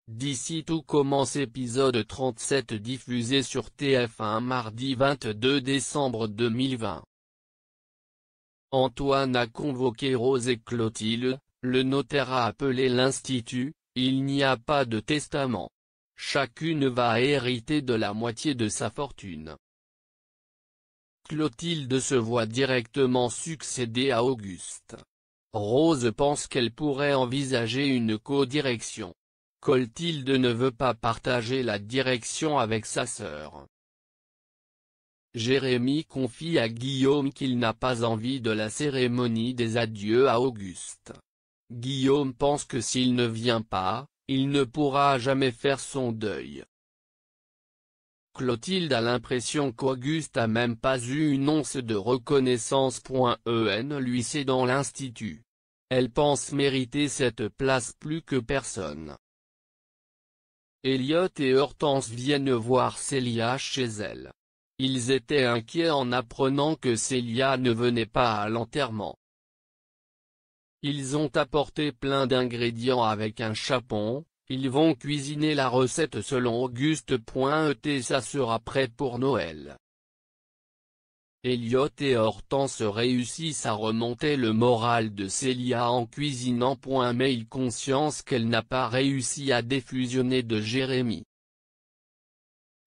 D'ici tout commence épisode 37 diffusé sur TF1 mardi 22 décembre 2020. Antoine a convoqué Rose et Clotilde, le notaire a appelé l'Institut, il n'y a pas de testament. Chacune va hériter de la moitié de sa fortune. Clotilde se voit directement succéder à Auguste. Rose pense qu'elle pourrait envisager une codirection. Clotilde ne veut pas partager la direction avec sa sœur. Jérémy confie à Guillaume qu'il n'a pas envie de la cérémonie des adieux à Auguste. Guillaume pense que s'il ne vient pas, il ne pourra jamais faire son deuil. Clotilde a l'impression qu'Auguste a même pas eu une once de reconnaissance. Lui cédant l'Institut. Elle pense mériter cette place plus que personne. Elliot et Hortense viennent voir Célia chez elle. Ils étaient inquiets en apprenant que Célia ne venait pas à l'enterrement. Ils ont apporté plein d'ingrédients avec un chapon, ils vont cuisiner la recette selon Auguste. Ça sera prêt pour Noël. Elliot et Hortense réussissent à remonter le moral de Célia en cuisinant. Mais ils conscience qu'elle n'a pas réussi à défusionner de Jérémy.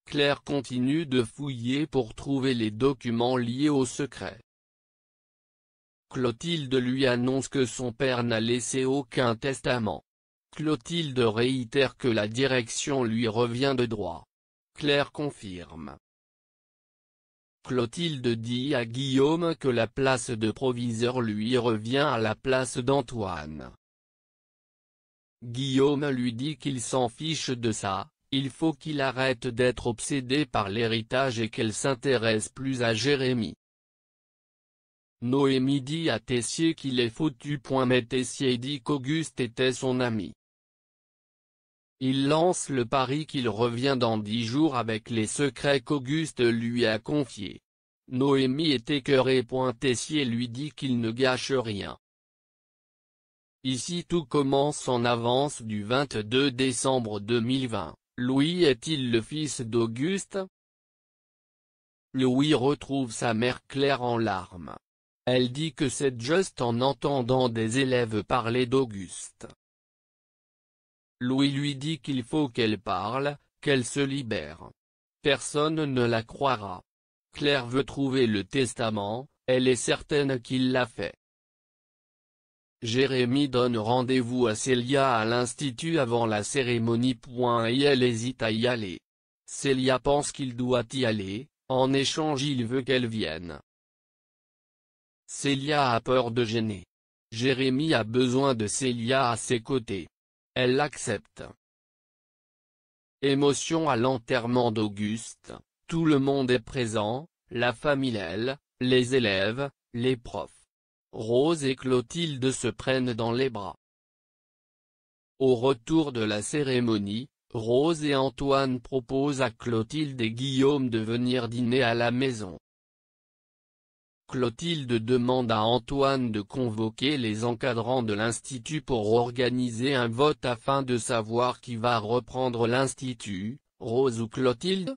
Claire continue de fouiller pour trouver les documents liés au secret. Clotilde lui annonce que son père n'a laissé aucun testament. Clotilde réitère que la direction lui revient de droit. Claire confirme. Clotilde dit à Guillaume que la place de proviseur lui revient à la place d'Antoine. Guillaume lui dit qu'il s'en fiche de ça, il faut qu'il arrête d'être obsédé par l'héritage et qu'elle s'intéresse plus à Jérémy. Noémie dit à Tessier qu'il est foutu. Mais Tessier dit qu'Auguste était son ami. Il lance le pari qu'il revient dans 10 jours avec les secrets qu'Auguste lui a confiés. Noémie est écœurée. Tessier lui dit qu'il ne gâche rien. Ici tout commence en avance du 22 décembre 2020. Louis est-il le fils d'Auguste? Louis retrouve sa mère Claire en larmes. Elle dit que c'est juste en entendant des élèves parler d'Auguste. Louis lui dit qu'il faut qu'elle parle, qu'elle se libère. Personne ne la croira. Claire veut trouver le testament, elle est certaine qu'il l'a fait. Jérémy donne rendez-vous à Célia à l'Institut avant la cérémonie. Et elle hésite à y aller. Célia pense qu'il doit y aller, en échange il veut qu'elle vienne. Célia a peur de gêner. Jérémy a besoin de Célia à ses côtés. Elle l'accepte. Émotion à l'enterrement d'Auguste, tout le monde est présent, la famille, les élèves, les profs. Rose et Clotilde se prennent dans les bras. Au retour de la cérémonie, Rose et Antoine proposent à Clotilde et Guillaume de venir dîner à la maison. Clotilde demande à Antoine de convoquer les encadrants de l'Institut pour organiser un vote afin de savoir qui va reprendre l'Institut, Rose ou Clotilde.